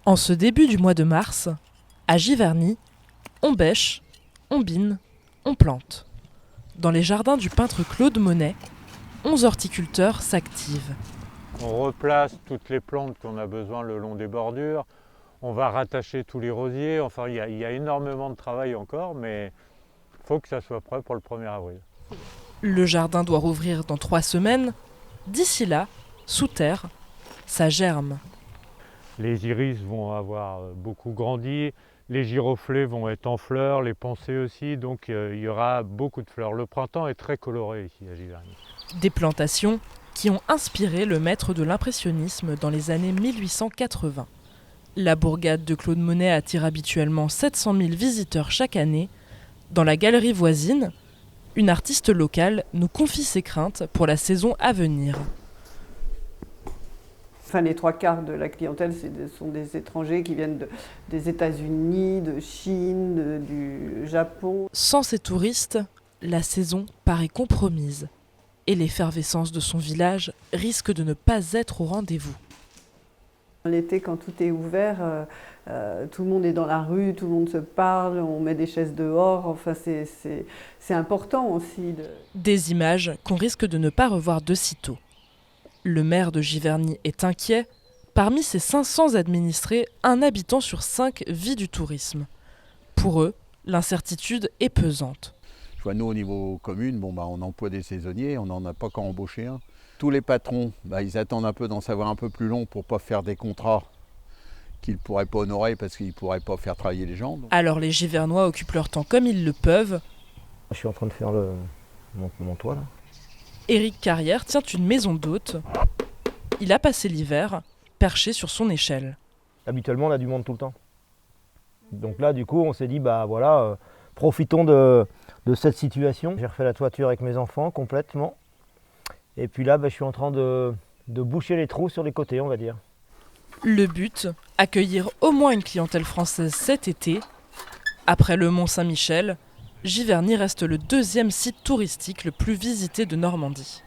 En ce début du mois de mars, à Giverny, on bêche, on bine, on plante. Dans les jardins du peintre Claude Monet, 11 horticulteurs s'activent. On replace toutes les plantes qu'on a besoin le long des bordures. On va rattacher tous les rosiers. Enfin, il y a énormément de travail encore, mais il faut que ça soit prêt pour le 1er avril. Le jardin doit rouvrir dans 3 semaines. D'ici là, sous terre, ça germe. Les iris vont avoir beaucoup grandi, les giroflées vont être en fleurs, les pensées aussi, donc il y aura beaucoup de fleurs. Le printemps est très coloré ici à Giverny. Des plantations qui ont inspiré le maître de l'impressionnisme dans les années 1880. La bourgade de Claude Monet attire habituellement 700 000 visiteurs chaque année. Dans la galerie voisine, une artiste locale nous confie ses craintes pour la saison à venir. Enfin, les 3/4 de la clientèle sont des étrangers qui viennent des États-Unis, de Chine, du Japon. Sans ces touristes, la saison paraît compromise et l'effervescence de son village risque de ne pas être au rendez-vous. L'été, quand tout est ouvert, tout le monde est dans la rue, tout le monde se parle, on met des chaises dehors. Enfin, c'est important aussi. Des images qu'on risque de ne pas revoir de sitôt. Le maire de Giverny est inquiet. Parmi ses 500 administrés, un habitant sur 5 vit du tourisme. Pour eux, l'incertitude est pesante. Je vois, nous, au niveau commune, on emploie des saisonniers, on n'en a pas qu'à embaucher un. Tous les patrons, ils attendent un peu d'en savoir un peu plus long pour ne pas faire des contrats qu'ils ne pourraient pas honorer parce qu'ils ne pourraient pas faire travailler les gens. Alors les Givernois occupent leur temps comme ils le peuvent. Je suis en train de faire mon toit là. Éric Carrière tient une maison d'hôte. Il a passé l'hiver perché sur son échelle. Habituellement, on a du monde tout le temps. Donc là, du coup, on s'est dit, profitons de cette situation. J'ai refait la toiture avec mes enfants complètement. Et puis là, je suis en train de boucher les trous sur les côtés, on va dire. Le but, accueillir au moins une clientèle française cet été. Après le Mont-Saint-Michel, Giverny reste le 2e site touristique le plus visité de Normandie.